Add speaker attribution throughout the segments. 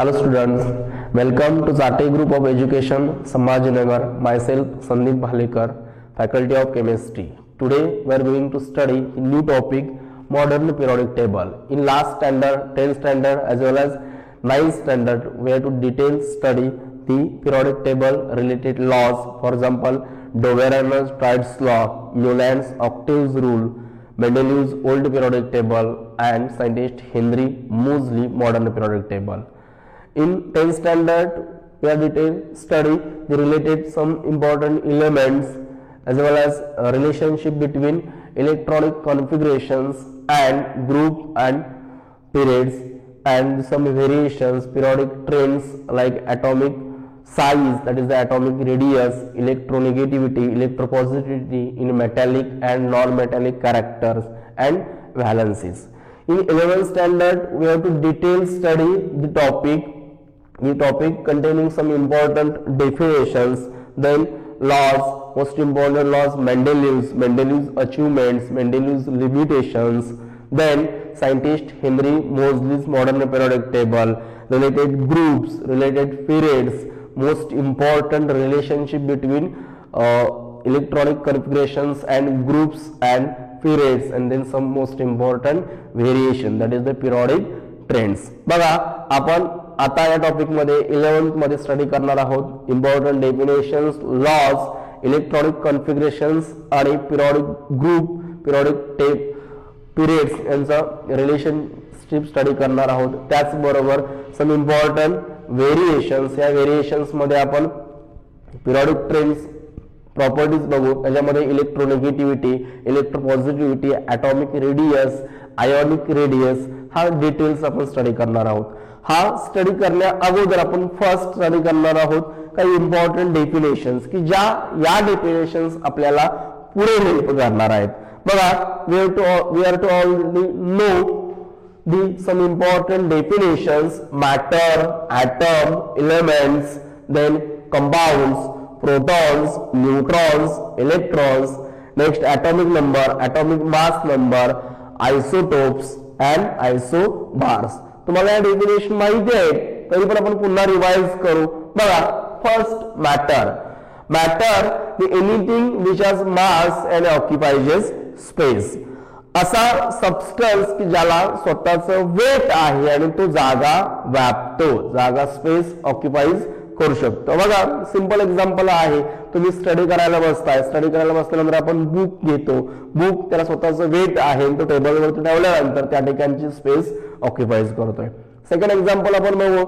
Speaker 1: Hello students, welcome to Zate Group of Education, Samajinagar. Myself Sandeep Bhalekar, Faculty of Chemistry. Today we are going to study a new topic, modern periodic table. In last standard, 10th standard as well as 9th standard, we have to detail study the periodic table related laws. For example, Döberer-Triad's law, Newland's octaves rule, Mendeleev's old periodic table, and scientist Henry Moseley modern periodic table. In 10th standard, we have detailed study the related some important elements as well as relationship between electronic configurations and group and periods, and some variations, periodic trends like atomic size, that is the atomic radius, electronegativity, electropositivity in metallic and non-metallic characters, and valencies. In 11th standard, we have to detail study the topic containing some important definitions, then laws, most important laws, Mendeleev's achievements, Mendeleev's limitations, then scientist Henry Moseley's modern periodic table, related groups, related periods, most important relationship between electronic configurations and groups and periods, and then some most important variation, that is the periodic trends. बघा आपण आता या topic मध्ये 11th मध्ये study करणार आहोत important definitions, laws, electronic configurations आणि periodic group, periodic periods यांचा रिलेशनशिप स्टडी करणार आहोत. त्याचबरोबर सम इम्पॉर्टंट व्हेरिएशन्स, या व्हेरिएशन्स मध्ये आपण पिरियडिक ट्रेंड्स प्रॉपर्टीज बघू. त्याच्यामध्ये electronegativity, electropositivity, atomic radius, ionic radius हा डिटेल्स आपण स्टडी करणार आहोत. हा स्टडी करण्या अगोदर आपण फर्स्ट स्टडी करणार आहोत काही इम्पॉर्टंट डेफिनेशन्स की या डेफिनेशन्स आपल्याला पुढे हेल्प करणार आहेत. बघा, we are to already know the some important definitions: matter, atom, elements, then compounds, protons, neutrons, electrons, next atomic number, atomic mass number, isotopes and isobars. तुम्हाला या डेफिनेशन माहिती आहे तरी पण आपण पुन्हा रिवाइज करू. बघा, first matter the anything which has mass and occupies space. असा सबस्टन्स की ज्याला स्वतःचं वेट आहे आणि तो जागा व्यापतो, जागा स्पेस ऑक्युपाइज करू शकतो. बघा, सिंपल एक्झाम्पल आहे, तुम्ही स्टडी करायला बसताय, स्टडी करायला बसल्यानंतर आपण बुक घेतो, बुक त्याला स्वतःचं वेट आहे, तो टेबलवरती ठेवल्यानंतर त्या ठिकाणची स्पेस ऑक्युपाइज करतोय. सेकंड एक्झाम्पल आपण बघू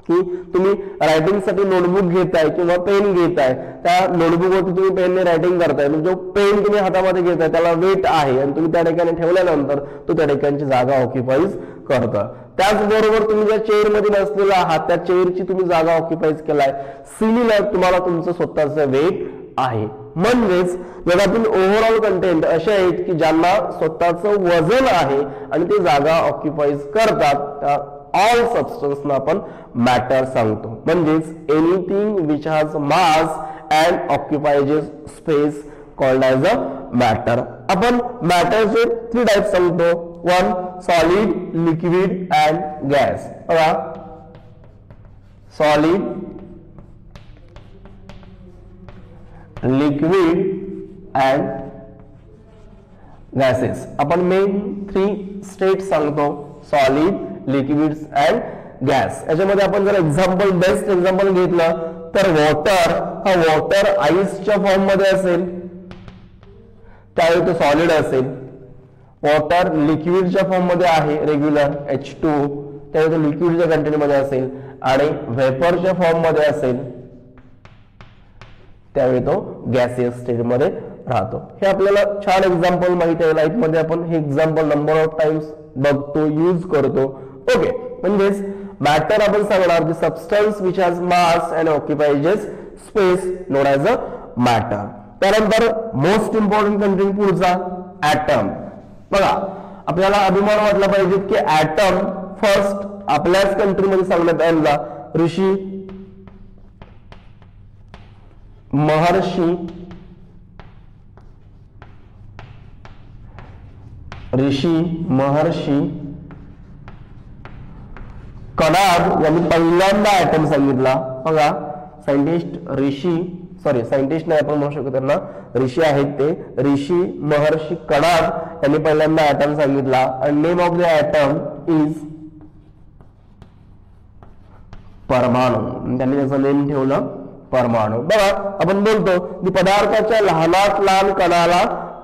Speaker 1: की तुम्ही रायटिंग साठी नोटबुक घेताय किंवा पेन घेताय, त्या नोटबुकवरती तुम्ही पेनने रायटिंग करताय, म्हणजे जो पेन तुम्ही हातामध्ये घेताय त्याला वेट आहे आणि तुम्ही त्या ठिकाणी ठेवल्यानंतर तो त्या ठिकाणची जागा ऑक्युपाइज करता. त्याचबरोबर तुम्ही ज्या चेअर मध्ये बसलेला आहात त्या चेअरची तुम्ही जागा ऑक्युपाइज केलाय, सिलीला तुम्हाला तुमचं स्वतःचं वेट आहे. म्हणजेच जगातील ओव्हरऑल कंटेंट असे आहेत की ज्यांना स्वतःचं वजन आहे आणि ते जागा ऑक्युपाइज करतात. ऑल सबस्टन्स ना आपण मॅटर सांगतो. म्हणजेच anything which has mass and occupies space called as a matter. आपण मॅटरचे 3 टाइप सांगतो. 1 सॉलिड, लिक्विड अँड गॅस. बघा, सॉलिड, लिक्विड अँड गॅसेस. आपण मेन 3 स्टेट सांगतो, सॉलिड, लिक्विड्स अँड गॅस. याच्यामध्ये आपण जर एक्झाम्पल, बेस्ट एक्झाम्पल घेतलं तर वॉटर, हा वॉटर आईसच्या फॉर्म मध्ये असेल त्यावेळी तो सॉलिड असेल. वॉटर लिक्विडच्या फॉर्म मध्ये आहे, रेग्युलर H2, त्यावेळी तो लिक्विडच्या कंटेंट मध्ये असेल. आणि व्हेपरच्या फॉर्म मध्ये असेल त्यावेळी तो गॅसियस स्टेट मध्ये राहतो. हे आपल्याला छान एक्झाम्पल माहिती आहे, लाईफ मध्ये आपण हे एक्झाम्पल नंबर ऑफ टाइम्स बघतो, यूज करतो. ओके, म्हणजेच मॅटर आपण सांगणार the substance which has mass and occupies space known as a matter. त्यानंतर मोस्ट इम्पॉर्टंट कंटेंट पुढचा ॲटम. बघा, आपल्याला अभिमान वाटला पाहिजे की ॲटम फर्स्ट आपल्याच कंट्रीमध्ये सांगण्यात आला. ऋषी महर्षी कणाद यांनी पहिल्यांदा ऍटम सांगितला बघा. सायंटिस्ट नाही आपण म्हणू शकतो त्यांना, ऋषी आहेत ते, ऋषी महर्षी कणाद यांनी पहिल्यांदा ऍटम सांगितला. आणि name of the atom is परमाणू. त्यांनी त्याचं नेम ठेवलं परमाणू. बघा आपण बोलतो की पदार्थाच्या लहानात लहान कणाला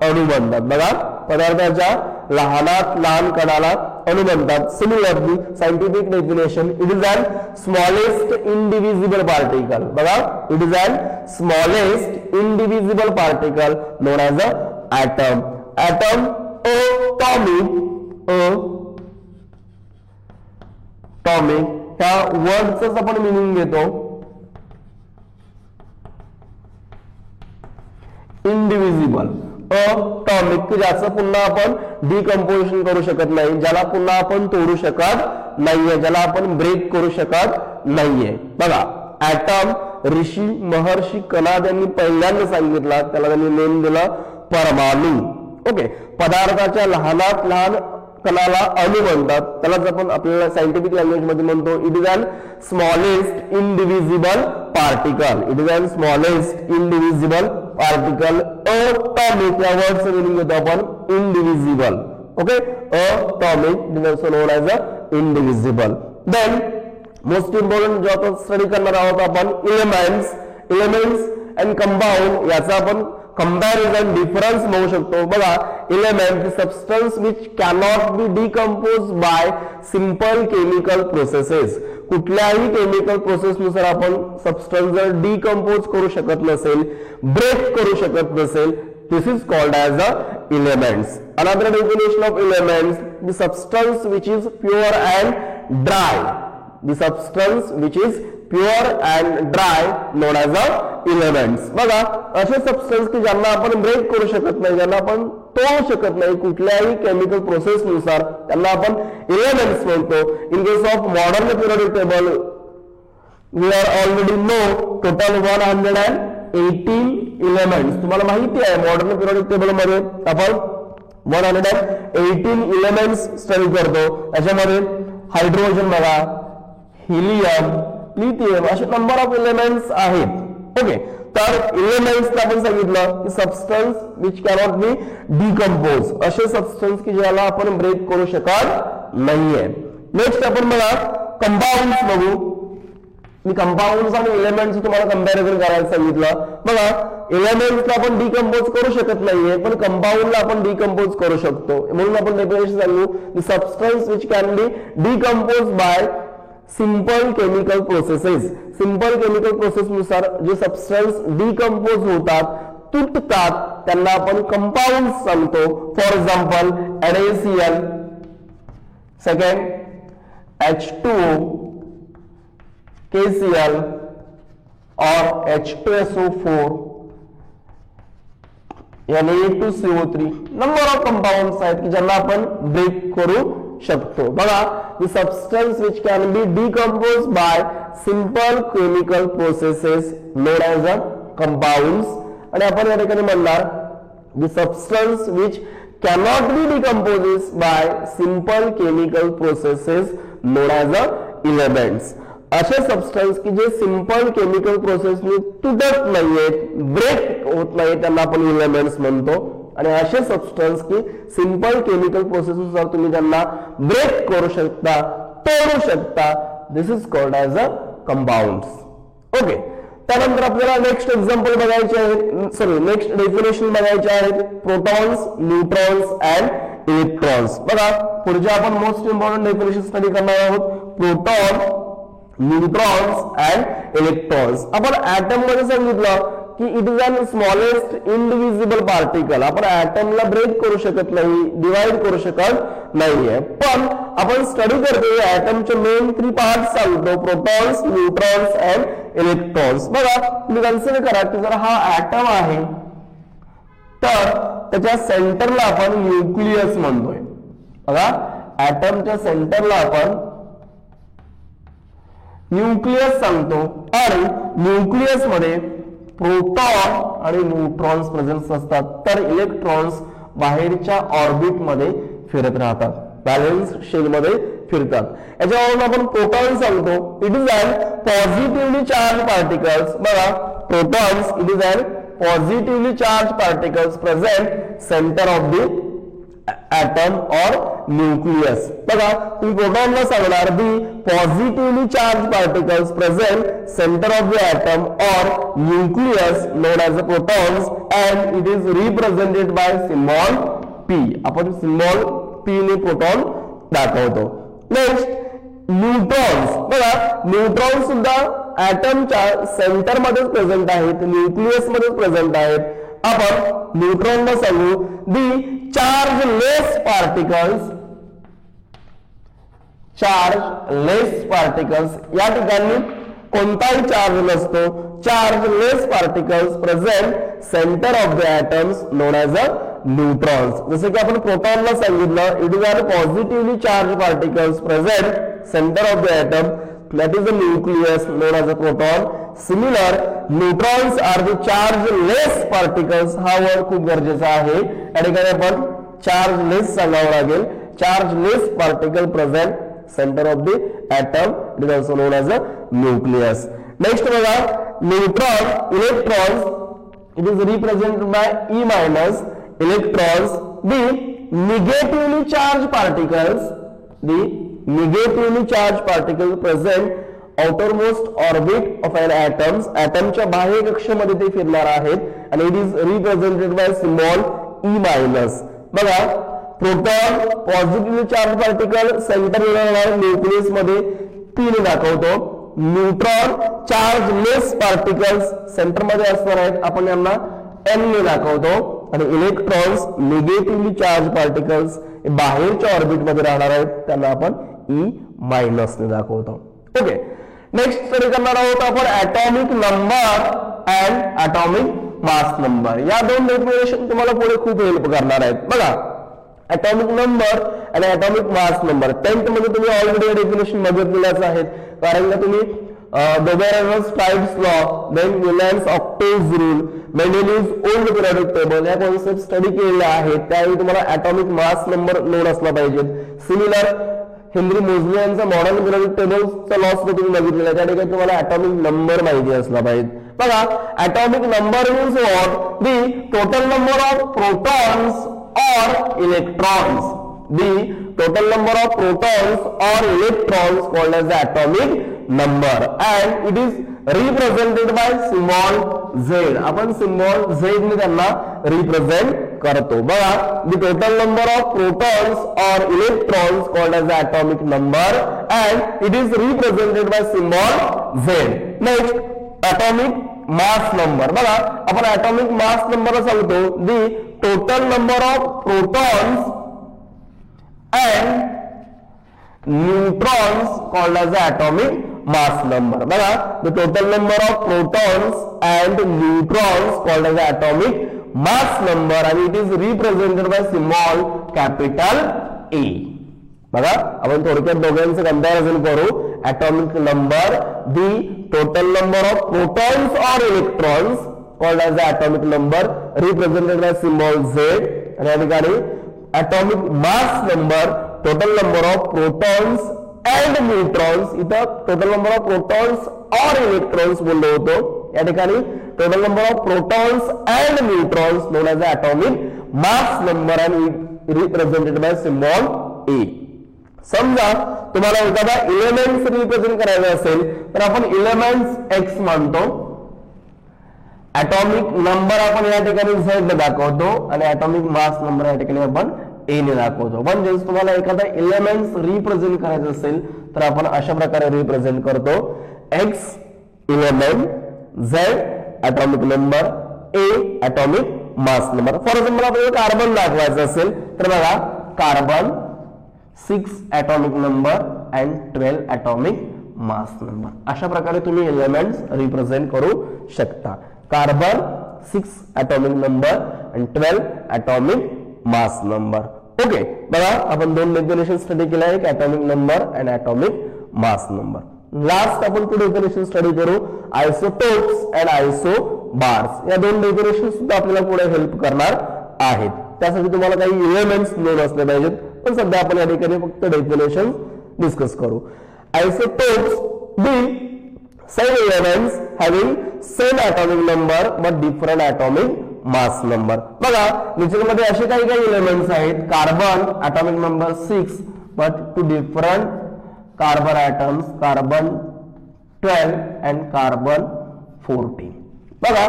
Speaker 1: अणू म्हणतात. बघा पदार्थाच्या लहानात लहान कणाला अणू म्हणतात. Similarly scientific definition, it is an smallest indivisible particle. बघा it is an smallest indivisible particle known as a atom. Atom atomic ह्या वर्डच आपण मिनिंग घेतो. इंडिव्हिजिबल अटॉमिक की ज्याचं पुन्हा आपण डिकम्पोजिशन करू शकत नाही, ज्याला पुन्हा आपण तोडू शकत नाहीये, ज्याला आपण ब्रेक करू शकत नाहीये. बघा ऍटम ऋषी महर्षी कणाद यांनी पहिल्यांदा सांगितला, त्याला त्यांनी नेम दिला परमाणू. ओके, पदार्थाच्या लहानात लहान कणाला अणू म्हणतात. त्यालाच आपण आपल्याला सायंटिफिक लँग्वेज मध्ये म्हणतो it is an smallest indivisible particle. It is an smallest indivisible particle. Atomic या वर्डचं मिनिंग घेतो आपण indivisible. Okay, atomic is also known as a indivisible. Then most important जो आपण स्टडी करणार आहोत आपण एलिमेंट्स अँड कंपाऊंड, याचा आपण कंपॅरिझन डिफरन्स म्हणू शकतो. बघा element substance which cannot be decompose by simple chemical processes. कुठल्याही केमिकल प्रोसेसनुसार आपण सबस्टन्स जर डिकम्पोज करू शकत नसेल, ब्रेक करू शकत नसेल, this is called as a elements. Another definition of elements, the substance which is pure and dry. The substance which is pure and dry known as a elements. बघा असे substance की ज्यांना आपण ब्रेक करू शकत नाही, ज्यांना आपण तोडू शकत नाही कुठल्याही केमिकल प्रोसेसनुसार, त्यांना आपण एलिमेंट्स म्हणतो. In case of modern periodic table we are already know total 118 elements. तुम्हाला माहिती आहे मॉडर्न पिरियोडिक टेबल मध्ये आपण 118 एलिमेंट्स स्टडी करतो. त्याच्यामध्ये हायड्रोजन बघा, हिलियम, लिथियम असे नंबर ऑफ एलिमेंट्स आहेत. ओके, तर एलिमेंट्स आपण सांगितलं की substance which cannot be decompose, असे सबस्टन्स की ज्याला आपण ब्रेक करू शकत नाहीये. नेक्स्ट आपण बघा कंपाऊंड्स बघू. मी कंपाऊंड्स आणि एलिमेंट्स तुम्हाला कंपॅरिझन करायला सांगितलं. बघा एलिमेंट्सला आपण डिकम्पोज करू शकत नाहीये, पण कंपाऊंडला आपण डिकम्पोज करू शकतो. म्हणून आपण डेफिनेशन सांगू की substance which can be decompose by simple chemical processes. Simple chemical प्रोसेसनुसार जे सबस्टन्स डिकम्पोज होतात, तुटतात, त्यांना आपण कंपाऊंड्स सांगतो. For example NaCl, second H2O, KCl और H2SO4, Na2CO3 number of compounds आहेत की ज्यांना आपण ब्रेक करू शकतो. बघा the substance which can be decomposed by simple chemical processes known as a compounds. आणि आपण या ठिकाणी म्हणणार the substance which cannot be decomposed by simple chemical processes known as a elements. असे सबस्टन्स की जे सिंपल केमिकल प्रोसेसने तुटत नाहीयेत, ब्रेक होत नाही, त्यांना आपण एलिमेंट्स म्हणतो. आणि असे सबस्टन्स की सिंपल केमिकल प्रोसेसनुसार तुम्ही त्यांना ब्रेक करू शकता, तोडू शकता, this is called as a compounds. Okay, त्यानंतर आपल्याला नेक्स्ट एक्झाम्पल बघायचे आहे, नेक्स्ट डेफिनेशन बघायचे आहेत. Protons, neutrons and electrons. बघा पुढचे आपण मोस्ट इम्पॉर्टंट डेफिनेशन स्टडी करणार आहोत. Proton, neutrons and electrons. आपण ऍटम मध्ये सांगितलं की it is an smallest indivisible particle. आपण ऍटमला ब्रेक करू शकत नाही, डिवाइड करू शकत नाहीये, पण आपण स्टडी करतो ऍटमचे मेन 3 पार्ट सांगतो. Protons, neutrons and electrons. बघा तुम्ही कन्सिडर करा की जर हा ऍटम आहे तर त्याच्या सेंटरला आपण न्यूक्लियस म्हणतोय. बघा ऍटमच्या सेंटरला आपण न्यूक्लियस सांगतो आणि न्यूक्लियस मध्ये प्रोटॉन आणि न्यूट्रॉन्स प्रेझेंट असतात, तर इलेक्ट्रॉन्स बाहेरच्या ऑर्बिट मध्ये फिरत राहतात, बॅलन्स शेल मध्ये फिरतात। याच्यावरून आपण प्रोटॉन सांगतो it is an positively charge particles. बघा protons it is an positively charge particles present centre of the atom or nucleus. बघा तुम्ही प्रोटॉनला सांगणार the positively charge particles present centre of the atom or nucleus known as a protons and it is represented by symbol P. आपण symbol P ने proton दाखवतो। Next neutrons. बघा neutron सुद्धा एटमच्या सेंटर मध्ये प्रेझेंट आहेत, न्यूक्लियस मध्ये present आहेत। आपण न्यूट्रॉनला सांगू the chargeless particles. Chargeless particles या ठिकाणी कोणताही चार्ज नसतो, chargeless particles present centre of the atoms known as a neutrons. जसे की आपण प्रोटॉनला सांगितलं it is are positively charge particles present centre of the atom that is the nucleus known as a proton. Similar neutrons are the chargeless particles. हा word खूप गरजेचा आहे, या ठिकाणी आपण chargeless सांगावं लागेल। chargeless particle present center of the atom, it is also known as a nucleus. Next बघा neutron electrons it is represented by E minus electrons. The negatively charged particles, the negatively charged particle present outermost orbit of an atoms. एटमच्या बाह्य कक्षेमध्ये ते फिरणार आहेत आणि it is represented by symbol E minus. बघा proton positively charge particle centre nucleus मध्ये P ने दाखवतो। Neutron chargeless particles centre मध्ये असणार आहेत, आपण यांना N ने दाखवतो। आणि इलेक्ट्रॉन्स निगेटिव्हली चार्ज पार्टिकल्स बाहेरच्या ऑर्बिट मध्ये राहणार आहेत, त्यांना आपण E मायनस ने दाखवतो। ओके नेक्स्ट स्टडी करणार आहोत आपण atomic number and atomic mass number. या दोन डेफिनेशन तुम्हाला पुढे खूप हेल्प करणार आहेत। बघा ॲटॉमिक नंबर आणि ॲटॉमिक मास नंबर 10th मध्ये तुम्ही ऑलरेडी डेफिनेशन बघितलेल्याच आहेत, कारण का तुम्ही Doberan's Stiles law, then Wilhelm's octaves rule, Mendeleev's old periodic table या कॉन्सेप्ट स्टडी केलेल्या आहेत। त्यावेळी तुम्हाला ॲटॉमिक मास नंबर नोन असला पाहिजे। सिमिलर हेनरी मोझले यांचा मॉडर्न पिरियडिक टेबलचा लॉ सुद्धा तुम्ही बघितलेला, त्या ठिकाणी तुम्हाला ॲटॉमिक नंबर माहिती असला पाहिजे। बघा atomic number means what the total number of protons or electrons. The total number of protons or electrons called as the atomic number and it is represented by symbol Z। आपण symbol Z ने त्यांना represent करतो। बघा the total number of protons or electrons called as the atomic number and it is represented by symbol Z। Next atomic mass number। बघा आपण atomic mass number सांगतो the total number of protons and neutrons called as the atomic mass number। बघा the total number of protons and neutrons called as the atomic mass number and it is represented by symbol capital A। बघा आपण थोडक्यात दोघांचं comparison करू। atomic number the total number of protons or electrons called as the atomic number represented by symbol Z आणि या ठिकाणी atomic mass number total number of protons and neutrons, इथं total number of protons or electrons बोललो होतो, या ठिकाणी total number of protons and neutrons known as the atomic mass number and represented by symbol A। समजा तुम्हाला एखादा elements represent करायचा असेल तर आपण एलिमेंट्स x मानतो, ॲटॉमिक नंबर आपण या ठिकाणी Z ने दाखवतो आणि ॲटॉमिक मास नंबर या ठिकाणी आपण A ने दाखवतो। म्हणजे तुम्हाला एखादा एलिमेंट्स रिप्रेझेंट करायचं असेल तर आपण अशा प्रकारे रिप्रेझेंट करतो x element, Z atomic number, A atomic mass number. For example आपल्याला कार्बन दाखवायचं असेल तर बघा carbon 6 atomic number and 12 atomic mass number. अशा प्रकारे तुम्ही एलिमेंट्स रिप्रेझेंट करू शकता। Carbon 6 atomic number and 12 atomic mass number. Okay बघा आपण दोन डेफिनेशन स्टडी केल्या, एक atomic number and atomic mass number. Last आपण पुढे डेफिनेशन स्टडी करू आयसोटोप्स अँड आयसोबार्स। या दोन डेफिनेशन सुद्धा आपल्याला पुढे हेल्प करणार आहेत। त्यासाठी तुम्हाला काही एलिमेंट्स नोन असले पाहिजेत, पण सध्या आपण या ठिकाणी फक्त डेफिनेशन डिस्कस करू. Isotopes be same elements having same atomic number but different atomic mass number. बघा मध्ये असे काही एलिमेंट्स आहेत. Carbon atomic number 6 but two different carbon atoms, carbon 12 and carbon 14. बघा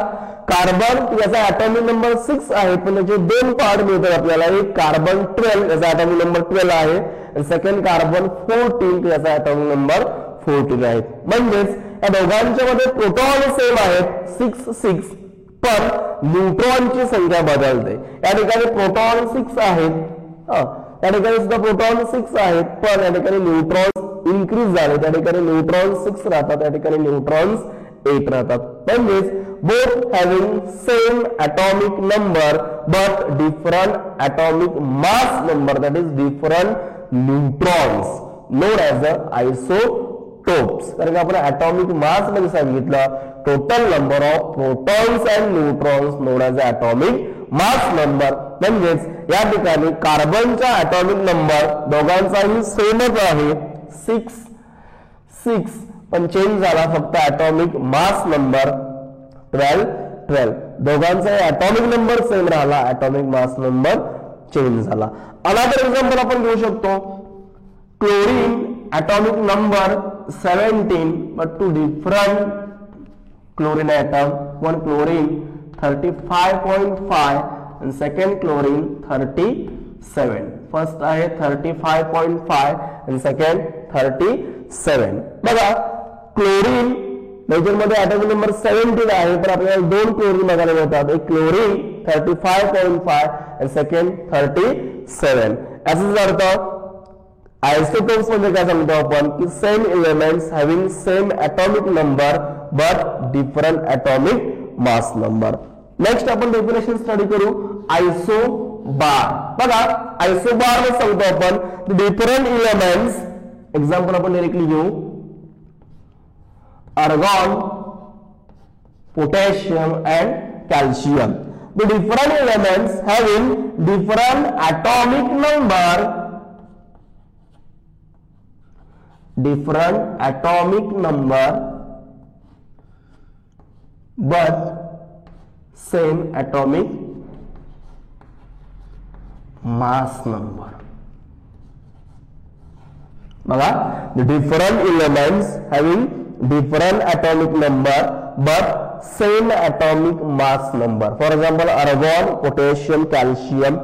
Speaker 1: कार्बन याचा atomic number 6 आहे पण त्याचे दोन पार्ट मिळतात आपल्याला. एक कार्बन 12 याचा atomic number 12 आहे आणि सेकंड कार्बन 14 याचा atomic number 14 आहे. म्हणजेच या दोघांच्या मध्ये प्रोटॉन सेम आहेत 6 पण न्यूट्रॉनची संख्या बदलते. या ठिकाणी प्रोटॉन 6 आहेत, या ठिकाणी सुद्धा प्रोटॉन 6 आहेत पण या ठिकाणी न्यूट्रॉन्स इन्क्रीज झाले. त्या ठिकाणी न्यूट्रॉन 6 राहतात, या ठिकाणी न्यूट्रॉन्स 8 राहतात. म्हणजेच both having same atomic number but different atomic mass number, that is different neutrons, known as the isotopes. कारण आपण atomic mass मध्ये सांगितलं total number of protons and neutrons known as the atomic mass number. म्हणजेच या ठिकाणी कार्बनचा atomic number दोघांचाही सेमच आहे 6 पण चेंज झाला फक्त atomic mass number 12. दोघांचा atomic number सेम राहिला, atomic mass number चेंज झाला. अनदर एक्झाम्पल आपण घेऊ शकतो. Chlorine atomic number 17 but two different chlorine atom. One chlorine 35.5 and second chlorine 37. First आहे 35.5 and second 37. बघा क्लोरीन मेजर मध्ये atomic number 17 आहे पण आपल्याला दोन क्लोरीन बघायला मिळतात. एक क्लोरीन 35.5 and second 37. याचाच अर्थ आयसोटोप्स म्हणजे काय सांगतो आपण की same elements having same atomic number but different atomic mass number. Next आपण डेफिनेशन स्टडी करू आयसोबार. बघा आयसोबार मध्ये सांगतो आपण डिफरंट एलिमेंट्स. एक्झाम्पल आपण डायरेक्टली घेऊ. argon, potassium and calcium. The different elements having different atomic number, but same atomic mass number. बघा the different elements having different atomic number but same atomic mass number. For example argon, potassium, calcium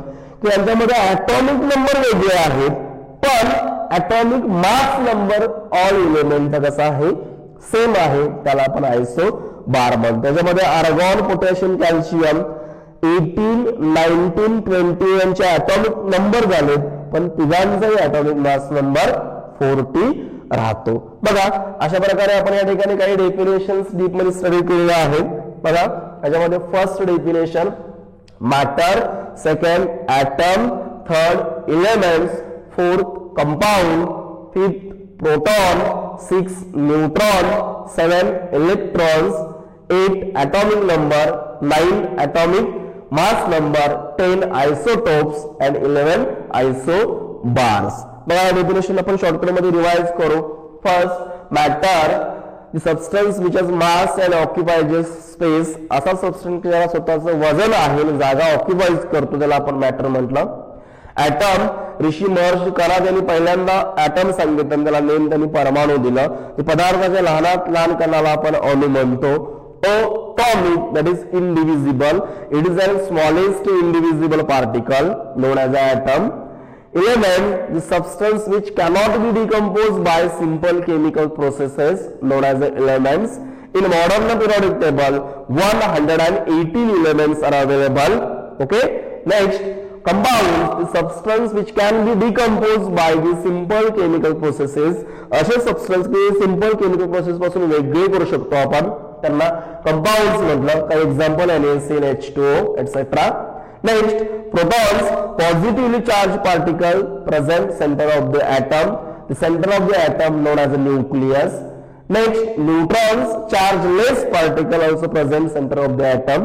Speaker 1: यांच्यामध्ये atomic number वेगळे आहेत पण atomic mass number all एलिमेंटचा कसा आहे same आहे, त्याला आपण आयसोबार म्हणतो. त्याच्यामध्ये argon, potassium, calcium 18, 19, 20 यांचे atomic number झाले पण तिघांचाही atomic mass number 40 राहतो. बघा अशा प्रकारे आपण या ठिकाणी काही डेफिनेशन्स डीप मध्ये स्टडी केलेले आहेत. बघा याच्यामध्ये first definition matter, second atom, third elements, fourth compound, fifth proton, 6 neutron, 7 electrons, 8 atomic number, 9 atomic mass number, 10 isotopes and 11 isobars. बघा डेफिनेशन आपण शॉर्टकट मध्ये रिवाइज करू. First matter the substance which has mass and occupies space. असा substance ज्याला स्वतःचं वजन आहे आणि जागा ऑक्युपाइज करतो त्याला आपण मॅटर म्हटलं. ॲटम ऋषी महर्षी करा त्यांनी पहिल्यांदा ॲटम सांगितलं, त्याला नेम त्यांनी परमाणू दिलं. पदार्थाच्या लहानात लहान कणाला आपण अणु म्हणतो. atomic, that is indivisible, it is the smallest indivisible particle known as an atom. Element, the substance which cannot be decomposed by simple chemical processes known as the elements. In modern periodic table 118 elements are available. Okay, next compounds, the substance which can be decomposed by the simple chemical processes. असे substance के simple chemical process पासून वेगळे करू शकतो आपण, त्यांना compounds म्हटलं. काही example NaCl, H2O etc. Next, protons, positively charged particle present center of the atom. The center of the atom known as a nucleus. Next, neutrons, chargeless particle also present center of the atom.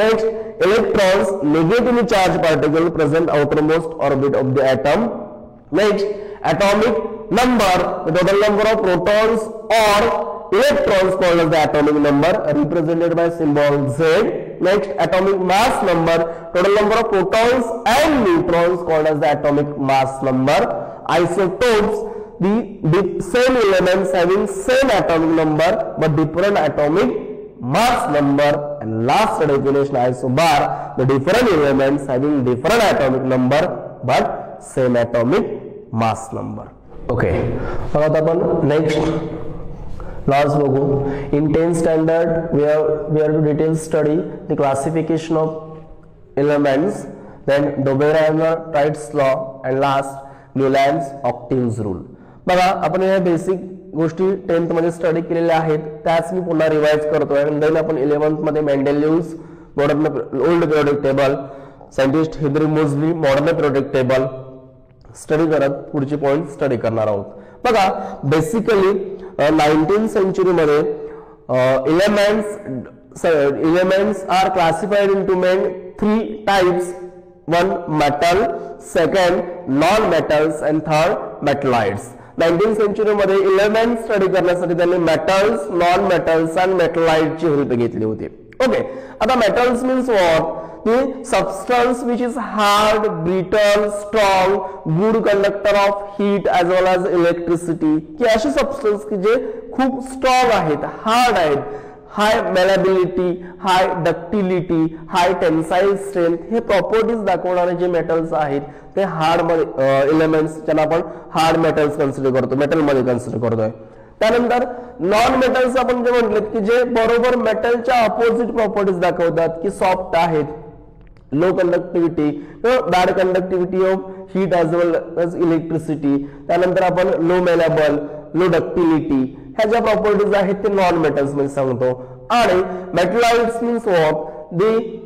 Speaker 1: Next, electrons, negatively charged particle present outermost orbit of the atom. Next, atomic number, the total number of protons or electrons called as the atomic number represented by symbol Z. Next, atomic mass number, total number of protons and neutrons called as the atomic mass number. Isotopes, the same elements having same atomic number but different atomic mass number. And last definition, isobar, the different elements having different atomic number but same atomic mass number. Okay, आता आपण next laws बघू. In 10th standard we are to detail study the classification of elements, then Doberan-Wright's law, and last Newlands-Octaves rule. बघा, आपण या basic गोष्टी 10th मध्ये study केलेल्या आहेत, त्याच मी पुन्हा रिवाइज करतोय. आणि देन आपण 11th मध्ये Mendeleev's modern old periodic table, scientist Henry Moseley modern periodic table study करत पुढचे पॉइंट स्टडी करणार आहोत. बघा, बेसिकली 19th सेंचुरी मध्ये elements are classified into main 3 types. One, metal, second, non-metals, and third, metallites. 19th century मध्ये element study करण्यासाठी त्यांनी metals, non metals आणि मेटलाइटची हेल्प घेतली होती. ओके, आता metals means what? The substance which is hard, brittle, strong, good conductor of heat as well as electricity. की अशी substance की जे खूप स्ट्रॉंग आहेत, हार्ड आहेत, हाय मेलेबिलिटी, हाय डक्टिलिटी, हाय टेन्साइल स्ट्रेंथ, हे प्रॉपर्टीज दाखवणारे जे मेटल्स आहेत ते हार्ड एलिमेंट्स, ज्यांना आपण हार्ड मेटल्स कन्सिडर करतो, मेटल मध्ये कन्सिडर करतोय. त्यानंतर नॉन मेटल्स आपण जे म्हटले की जे बरोबर मेटलच्या अपोजिट प्रॉपर्टीज दाखवतात, की सॉफ्ट आहेत, low conductivity, bad conductivity of heat as well as electricity. त्यानंतर आपण लो मेलेबल, लो डक्टिलिटी, ह्या ज्या प्रॉपर्टीज आहेत ते नॉन मेटल्स मध्ये सांगतो. आणि मेटलाइट्स means what? The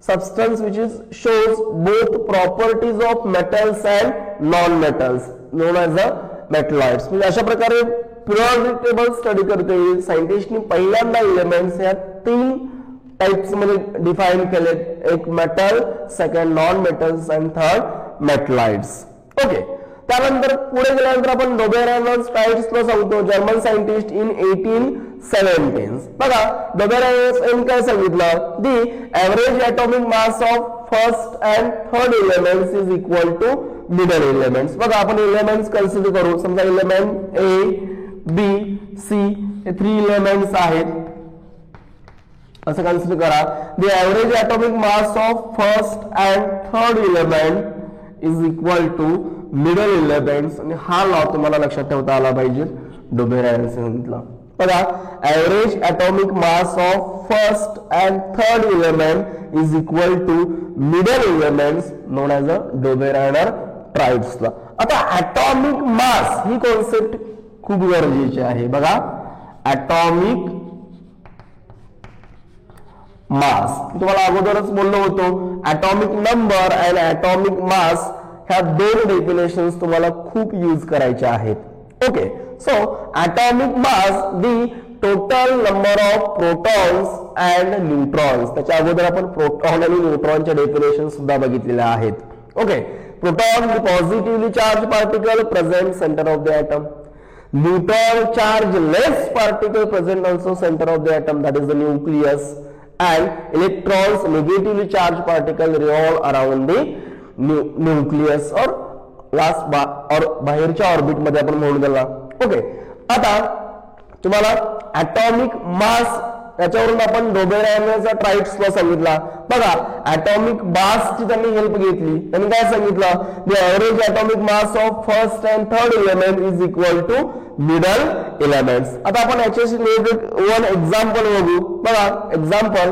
Speaker 1: substance which is shows both properties of metals and non metals non as अ मेटलाइट्स. म्हणजे अशा प्रकारे पिरियोडिक टेबल स्टडी करते सायंटिस्टनी पहिल्यांदा एलिमेंट्स ह्या 3 टाइप्स मध्ये डिफाइन केले, एक metal, second non metals and third मेटलाइट्स. Okay, त्यानंतर पुढे गेल्यानंतर आपण डोबेरान-राइट्सला सांगतो, जर्मन सायंटिस्ट इन 1817. बघा, डोबेरान काय सांगितलं? The average atomic mass of first and third elements is equal to middle elements. बघा, आपण एलिमेंट्स कन्सिडर करू. समजा एलिमेंट A, B, C हे 3 एलिमेंट्स आहेत असं कन्सिडर करा. The average atomic mass of first and third element is equal to middle elements. आणि हा लॉ तुम्हाला लक्षात ठेवता आला पाहिजे, डोबेरान सांगितला. बघा, average atomic mass of first and third element is equal to middle elements known as a Dobereiner triads law. आता ॲटॉमिक मास ही कॉन्सेप्ट खूप गरजेची आहे. बघा, ॲटॉमिक मास तुम्हाला अगोदरच बोललो होतो, atomic number and atomic mass ह्या 2 डेफिनेशन्स तुम्हाला खूप यूज करायच्या आहेत. Okay, so atomic mass the total number of protons and neutrons. त्याच्या अगोदर आपण प्रोटॉन आणि न्यूट्रॉनच्या डेफिनेशन सुद्धा बघितलेल्या आहेत. Okay, proton the positively charge particle present centre of the atom. Neutron charge less particle present also center of the atom, that is the nucleus, and electrons negatively charged particle revolve around the nucleus or last or बाहेरच्या orbit मध्ये आपण म्हणू त्याला. Okay, आता तुम्हाला atomic mass याच्यावरून आपण डोबेरान-राइट्स law सांगितला. बघा, ॲटॉमिक मासची त्यांनी हेल्प घेतली. त्यांनी काय सांगितलं? The average atomic mass of first and third element is equal to middle elements. आता आपण याच्याशी रिलेटेड 1 एक्झाम्पल बघू. बघा, example,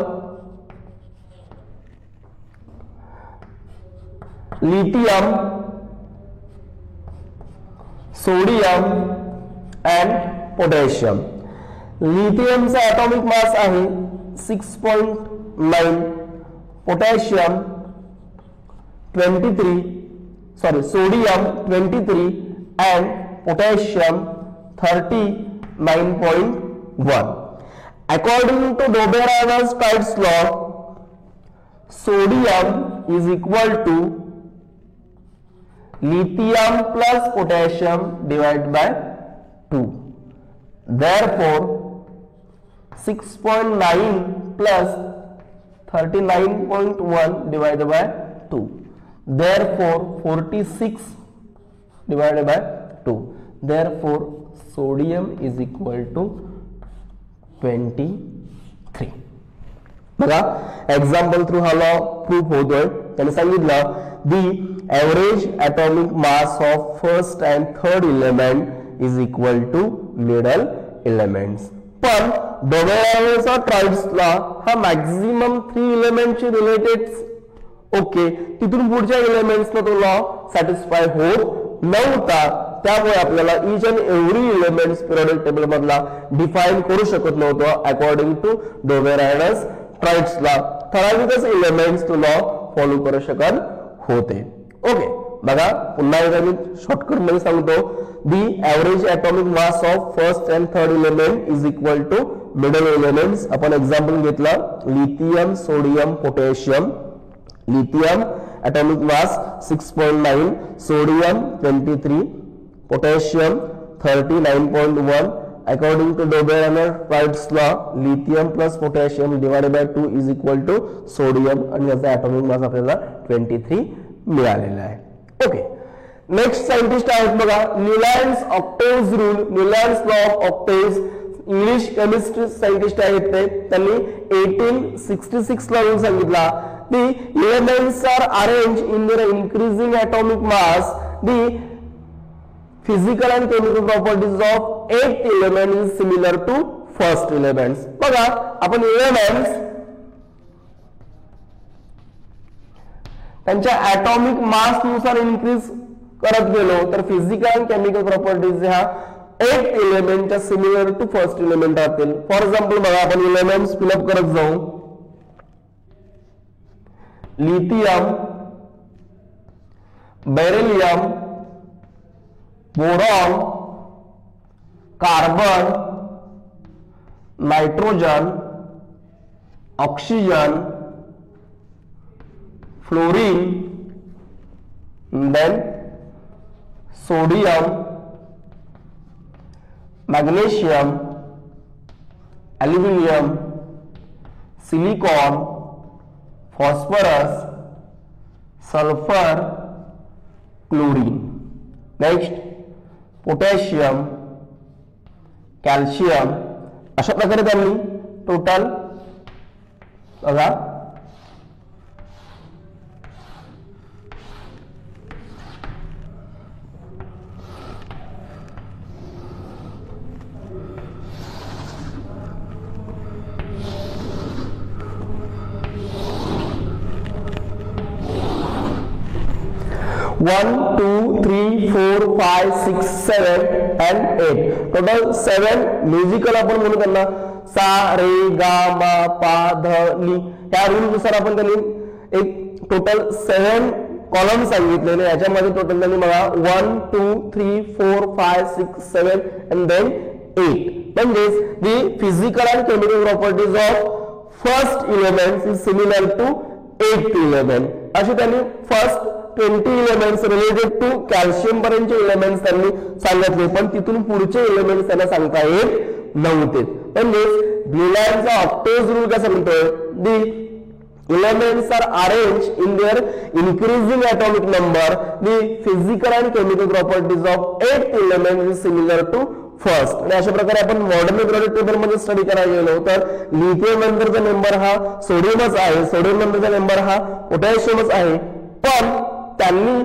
Speaker 1: lithium, sodium and potassium. लिथियमचा ॲटॉमिक मास आहे 6.9, potassium 23, sodium 23 and potassium 39.1. According to Doberan-Wright's law, sodium is equal to lithium plus potassium divided by 2. Therefore 6.9 plus 39.1 divided by 2. Therefore 46 divided by 2. Therefore sodium is equal to 23. बघा example through हा law proof होतोय. त्याने सांगितलं the average atomic mass of first and third element is equal to middle elements. पण डोबेरायनचा ट्राइड्सला हा maximum 3 एलिमेंटची related okay, तिथून पुढच्या एलिमेंट्सला तो लॉ सॅटिस्फाय होत नव्हता. त्यामुळे आपल्याला each and every elements periodic table मधला डिफाइन करू शकत नव्हतो. अकॉर्डिंग टू डोबेरायनस ट्राइड्सला ठराविकच एलिमेंट्स तो लॉ फॉलो करू शकत होते. ओके, बघा पुन्हा एकदा मी शॉर्टकट मध्ये सांगतो. The average atomic mass of first and third element is equal to middle elements. आपण एक्झाम्पल घेतलं lithium, sodium, potassium. Lithium atomic mass 6.9, sodium 23, potassium 39.1. According to Doberan-Wright's law, lithium plus potassium divided by 2 is equal to sodium आणि याचा atomic mass आपल्याला 23 मिळालेला आहे. Okay, next scientist आहेत बघा Newlands octaves rule. Newlands law of octaves English chemistry scientist आहेत ते. त्यांनी 1866 ला रूल सांगितला. The elements are arranged in their increasing atomic mass. The physical and chemical properties of eighth element is similar to first elements. बघा आपण elements त्यांच्या atomic mass नुसार increase करत गेलो तर physical and chemical properties ह्या eighth element च्या similar to first element राहतील. फॉर एक्झाम्पल बघा आपण elements fill up करत जाऊ. Lithium, beryllium, boron, carbon, nitrogen, oxygen, fluorine, then sodium, magnesium, aluminium, silicon, phosphorus, sulphur, chlorine. Next potassium, calcium. अशा प्रकारे त्यांनी टोटल बघा 1, 2, 3, 4, 5, 6, 7 and 8. टोटल 7 म्युझिकल आपण म्हणू त्यांना सा रे गा मा पा ध नी. या रूल नुसार आपण त्यांनी एक टोटल 7 कॉलम सांगितलेले. याच्यामध्ये टोटल त्यांनी बघा 1, 2, 3, 4, 5, 6, 7 and then 8. म्हणजेच the physical and chemical properties of first element is similar to 8th element. अशी त्यांनी first 20 elements related to calcium पर्यंतचे एलिमेंट्स त्यांनी सांगितले. पण तिथून पुढचे एलिमेंट्स त्यांना सांगता येत नव्हते. म्हणजे न्यूलँडचा ऑक्टेव्स रूल काय सांगतोय? दी elements are arranged in their increasing atomic number. The physical and chemical properties of eighth element is similar to first. आणि अशा प्रकारे आपण मॉडर्न पिरियोडिक टेबल मध्ये स्टडी करायला गेलो तर लिथियम नंतरचा नंबर हा सोडियमच आहे, सोडियम नंतरचा नंबर हा पोटॅशियमच आहे. पण त्यांनी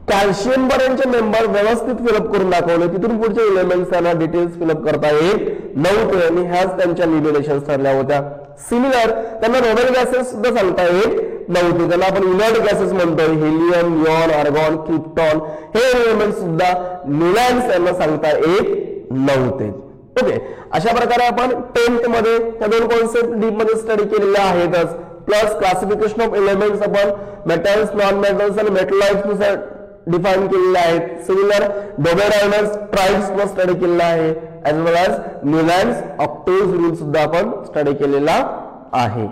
Speaker 1: कॅल्शियम पर्यंतचे मेंबर व्यवस्थित फिलअप करून दाखवले. तिथून पुढचे एलिमेंट्स त्यांना डिटेल्स फिलअप करता येत नव्हते आणि ह्याच त्यांच्या लिमिटेशन्स ठरल्या होत्या. सिमिलर त्यांना नोबेल गॅसेस सुद्धा सांगता येत नव्हते. त्यांना आपण इनर्ट गॅसेस म्हणतोय. हेलियम, निऑन, आर्गॉन, क्रिप्टॉन हे एलिमेंट्स सुद्धा न्यूलँड्स यांना सांगता येत नव्हते. ओके, अशा प्रकारे आपण 10th मध्ये त्या दोन कॉन्सेप्ट डीप मध्ये स्टडी केलेल्या आहेतच. प्लस क्लासिफिकेशन ऑफ एलिमेंट्स आपण मेटल्स, नॉन मेटल्स आणि मेटलाइट्स नुसार डिफाइन केलेले आहेत. सिमिलर डोबेरायनस ट्राइब्स वर स्टडी केलेला आहे. एज वेल एज न्यूलँड्स ऑक्टेव्स रूल सुद्धा आपण स्टडी केलेला आहे.